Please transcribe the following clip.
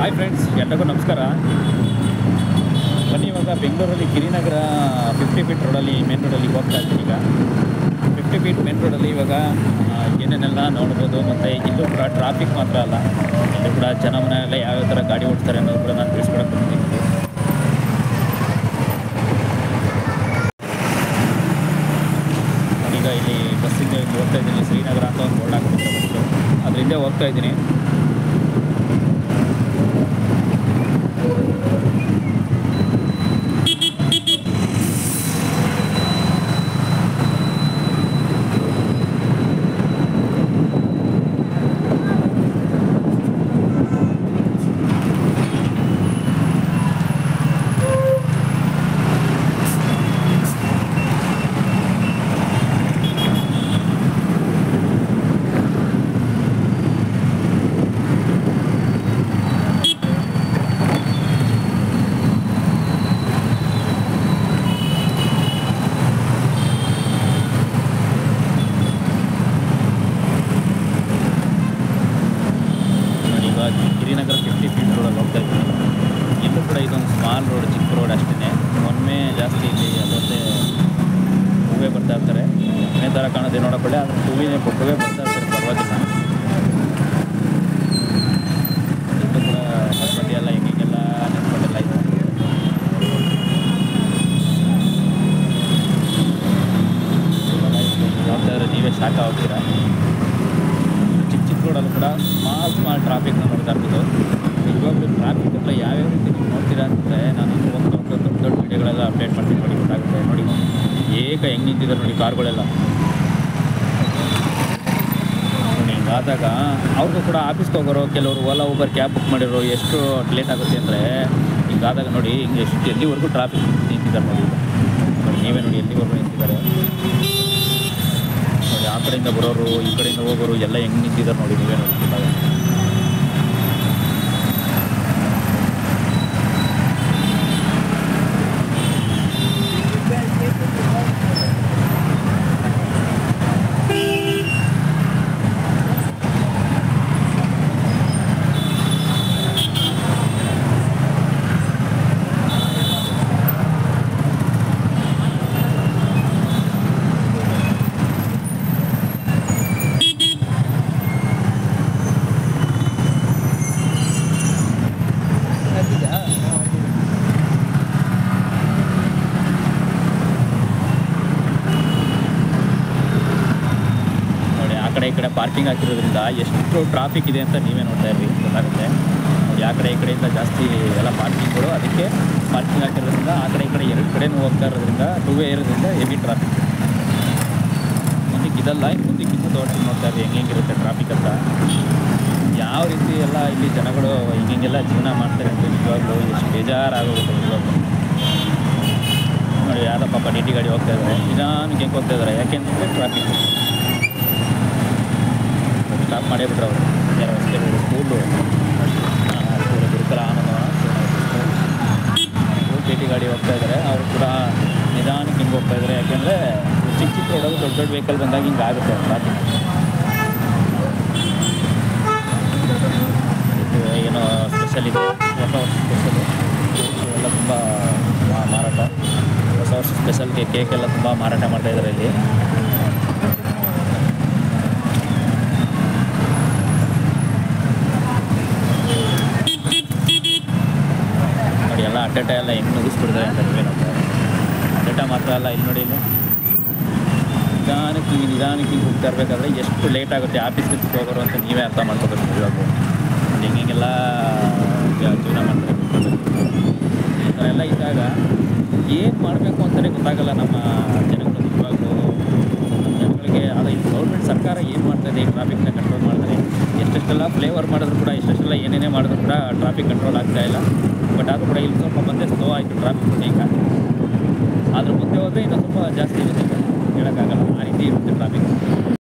Hi friends, ಎಲ್ಲರಿಗೂ ನಮಸ್ಕಾರ. ಬನ್ನಿ, ಇವಾಗ ಬೆಂಗಳೂರಲ್ಲಿ ಗಿರಿನಗರ 50 ಫೀಟ್ ರೋಡಲ್ಲಿ ಮೇನ್ ರೋಡಲ್ಲಿ ಹೋಗ್ತಾ ಇದ್ದೀನಿ. ಈಗ 50 ಫೀಟ್ ಮೇನ್ ರೋಡಲ್ಲಿ ಇವಾಗ ಏನೇನೆಲ್ಲ ನೋಡ್ಬೋದು. ಮತ್ತು ಇಲ್ಲೂ ಕೂಡ ಟ್ರಾಫಿಕ್ ಮಾತ್ರ ಅಲ್ಲ, ಇಲ್ಲೂ ಕೂಡ ಜನ ಮನೆಯಲ್ಲ ಯಾವ್ಯಾವ ಥರ ಗಾಡಿ ಓಡಿಸ್ತಾರೆ ಅನ್ನೋದು ಕೂಡ ನಾನು ತಿಳಿಸ್ಕೊಡಕ್ಕೆ ಬರ್ತೀನಿ. ಈಗ ಇಲ್ಲಿ ಬಸ್ಸಿಂದ ಹೋಗ್ತಾ ಇದ್ದೀನಿ. ಶ್ರೀನಗರ ಅಂತ ಒಂದು ಬೋರ್ಡ್ ಹಾಕ್ಬಿಟ್ಟು ಬಸ್ಸು, ಅದರಿಂದ ಹೋಗ್ತಾ ಇದ್ದೀನಿ. ಗಿರಿನಗರ 50 ಫೀಟ್ ರೋಡಲ್ಲಿ ಹೋಗ್ತಾ ಇದ್ದೀನಿ. ಇಲ್ಲೂ ಕೂಡ ಇದೊಂದು ಸ್ಮಾಲ್ ರೋಡ್, ಚಿಕ್ಕ ರೋಡ್ ಅಷ್ಟೇ. ಒಮ್ಮೆ ಜಾಸ್ತಿ ಇಲ್ಲಿ ಅದೊಂದೇ ಹೂವೇ ಬರ್ತಾ ಇರ್ತಾರೆ. ಮನೆ ಥರ ಕಾಣೋದೇ ನೋಡೋಕೊಳ್ಳೆ, ಆದರೆ ಹೂವೇ ಬರ್ತಾ ಇರ್ತಾರೆ, ಪರವಾಗಿಲ್ಲ. ಇಲ್ಲೂ ಕೂಡ ಹಸ್ಬಂಡಿ ಎಲ್ಲ ಹೆಂಗೆಲ್ಲ ನೆನ್ಕೊಂಡೆಲ್ಲ ಇದೆ. ನೋಡ್ತಾ ಇದ್ರೆ ನೀವೇ ಶಾಕ್ ಆಗ್ತೀರಾ. ಚಿಕ್ಕ ರೋಡಲ್ಲೂ ಕೂಡ ಸ್ಮಾಲ್ ಟ್ರಾಫಿಕ್ನ ನೋಡ್ತಾ ಇರ್ಬೋದು. ಇವಾಗಲೂ ಟ್ರಾಫಿಕ್ ಎಲ್ಲ ಯಾವ್ಯಾವ ರೀತಿ ನೀವು ನೋಡ್ತೀರಾ ಅಂದರೆ ನಾನು ದೊಡ್ಡ ವೀಡಿಯೋಗಳೆಲ್ಲ ಅಪ್ಡೇಟ್ ಮಾಡ್ತೀನಿ, ನೋಡಿ ಗೊತ್ತಾಗುತ್ತೆ. ನೋಡಿ ಹೆಂಗೆ ನಿಂತಿದ್ದಾರೆ ನೋಡಿ ಕಾರ್ಗಳೆಲ್ಲ. ನೋಡಿ ಹಿಂಗಾದಾಗ ಅವ್ರಿಗೂ ಕೂಡ ಆಫೀಸ್ಗೆ ಹೋಗೋರು, ಕೆಲವರು ಓಲಾ ಊಬರ್ ಕ್ಯಾಬ್ ಬುಕ್ ಮಾಡಿರೋ ಎಷ್ಟು ಲೇಟ್ ಆಗುತ್ತೆ ಅಂದರೆ ಹಿಂಗಾದಾಗ ನೋಡಿ ಹಿಂಗೆ ಎಷ್ಟು ಎಲ್ಲಿವರೆಗೂ ಟ್ರಾಫಿಕ್ ನಿಂತಿದ್ದಾರೆ ನೋಡಿ. ನೋಡಿ ನೀವೇ ನೋಡಿ ಎಲ್ಲಿವರೆಗೂ ನಿಂತಿದ್ದಾರೆ ನೋಡಿ. ಆ ಕಡೆಯಿಂದ ಬರೋರು, ಈ ಕಡೆಯಿಂದ ಹೋಗೋರು ಎಲ್ಲ ಹೆಂಗೆ ನಿಂತಿದ್ದಾರೆ ನೋಡಿ, ನೀವೇ ನೋಡಿ. ಈ ಕಡೆ ಪಾರ್ಕಿಂಗ್ ಹಾಕಿರೋದ್ರಿಂದ ಎಷ್ಟು ಟ್ರಾಫಿಕ್ ಇದೆ ಅಂತ ನೀವೇ ನೋಡ್ತಾ ಇರ್ರಿ, ಗೊತ್ತಾಗುತ್ತೆ. ನೋಡಿ ಆ ಕಡೆ ಈ ಕಡೆಯಿಂದ ಜಾಸ್ತಿ ಎಲ್ಲ ಪಾರ್ಕಿಂಗ್ಗಳು, ಅದಕ್ಕೆ ಪಾರ್ಕಿಂಗ್ ಹಾಕಿರೋದ್ರಿಂದ ಆ ಕಡೆ ಈ ಕಡೆ ಎರಡು ಕಡೆನೂ ಹೋಗ್ತಾ ಇರೋದ್ರಿಂದ ಟೂ ವೇ ಇರೋದ್ರಿಂದ ಹೆವಿ ಟ್ರಾಫಿಕ್. ಮುಂದಕ್ಕೆ ಇದಲ್ಲ, ಮುಂದಕ್ಕೆ ಇನ್ನೂ ತೋರಿಸಿ ನೋಡ್ತಾ ಇರ್ರಿ ಹೆಂಗಿರುತ್ತೆ ಟ್ರಾಫಿಕ್ ಅಂತ. ಯಾವ ರೀತಿ ಎಲ್ಲ ಇಲ್ಲಿ ಜನಗಳು ಹಿಂಗೆಲ್ಲ ಜೀವನ ಮಾಡ್ತಾರೆ ಅಂತ ನಿಜವಾಗ್ಲೂ ಎಷ್ಟು ಬೇಜಾರಾಗೋಗುತ್ತೆ ನಿಜವಾಗ್ಲೂ. ನೋಡಿ ಯಾರೋ ಪಾಪ ಡಿ ಗಾಡಿ ಹೋಗ್ತಾ ಇದ್ದಾರೆ, ನಿಧಾನಕ್ಕೆ ಹೆಂಗೆ ಹೋಗ್ತಾ ಇದ್ದಾರೆ, ಯಾಕೆಂದರೆ ಟ್ರಾಫಿಕ್. ಸ್ಟಾಪ್ ಮಾಡೇ ಬಿಟ್ರೆ ಅವರು ಯಾರೋ ಸ್ಕೂಲು ಗುರುಕುಲ ಆನಂದವನ ಟಿ ಗಾಡಿ ಹೋಗ್ತಾ ಇದ್ದಾರೆ. ಅವರು ಕೂಡ ನಿಧಾನಕ್ಕೆ ಹಿಂಗೆ ಹೋಗ್ತಾ ಇದ್ದಾರೆ, ಯಾಕೆಂದರೆ ಚಿಕ್ಕ ರೋಡಲ್ಲಿ ದೊಡ್ಡ ವೆಹಿಕಲ್ ಬಂದಾಗ ಹಿಂಗೆ ಆಗುತ್ತೆ ಟ್ರಾಫಿಕ್. ಇದು ಏನೋ ಸ್ಪೆಷಲ್ ಇದೆ, ಹೊಸ ವರ್ಷ ಸ್ಪೆಷಲು ಎಲ್ಲ ತುಂಬ ಮಾರಾಟ. ಹೊಸ ವರ್ಷ ಸ್ಪೆಷಲ್ಗೆ ಕೇಕೆಲ್ಲ ತುಂಬ ಮಾರಾಟ ಮಾಡ್ತಾಯಿದ್ದಾರೆ ಇಲ್ಲಿ. ಎಲ್ಲ ಅಡ್ಡಟ ಎಲ್ಲ ಹೆಂಗೆ ನುಗ್ಗಿಸ್ಬಿಡ್ತಾರೆ ಅಂತ ನೀವೇ ನೋಡ್ತಾರೆ. ಅಡ್ಡಟ ಮಾತ್ರ ಅಲ್ಲ, ಇಲ್ಲಿ ನೋಡಿ, ಇಲ್ಲಿ ನಿಧಾನಕ್ಕೆ ಹಿಂಗೆ ಹೋಗ್ತಾ ಇರಬೇಕಾದ್ರೆ ಎಷ್ಟು ಲೇಟ್ ಆಗುತ್ತೆ ಆಫೀಸ್ಗೆ ಹೋಗೋರು ಅಂತ ನೀವೇ ಅರ್ಥ ಮಾಡ್ಕೋಬೇಕು. ಇವಾಗ ಹೆಂಗೆಲ್ಲ ಜೀವನ ಮಾಡ್ತಾರೆ ಈ ಥರ ಎಲ್ಲ ಇದ್ದಾಗ ಏನು ಮಾಡಬೇಕು ಅಂತಲೇ ಗೊತ್ತಾಗಲ್ಲ ನಮ್ಮ ಜನಗಳು. ನಿಜವಾಗ್ಲೂ ನಮ್ಮ ಜನಗಳಿಗೆ ಅದ ಈ ಗೌರ್ಮೆಂಟ್ ಸರ್ಕಾರ ಏನು ಮಾಡ್ತಾಯಿದೆ, ಈ ಟ್ರಾಫಿಕ್ನ ಕಂಟ್ರೋಲ್ ಮಾಡ್ತಾರೆ. ಎಷ್ಟೆಷ್ಟೆಲ್ಲ ಫ್ಲೇವರ್ ಮಾಡಿದ್ರು ಕೂಡ, ಎಷ್ಟೆಷ್ಟೆಲ್ಲ ಏನೇನೇ ಮಾಡಿದ್ರು ಕೂಡ ಟ್ರಾಫಿಕ್ ಕಂಟ್ರೋಲ್ ಆಗ್ತಾಯಿಲ್ಲ. ಬಟ್ ಆದರೂ ಕೂಡ ಇಲ್ಲಿ ಸ್ವಲ್ಪ ಬಂದೆ ಸ್ಲೋ ಆಯಿತು ಟ್ರಾಫಿಕ್. ಈಗ ಆದರೂ ಮುಂದೆ ಹೋದರೆ ಇನ್ನೂ ಸ್ವಲ್ಪ ಜಾಸ್ತಿ ಇರುತ್ತೆ, ಹೇಳೋಕ್ಕಾಗಲ್ಲ, ಆ ರೀತಿ ಇರುತ್ತೆ ಟ್ರಾಫಿಕ್.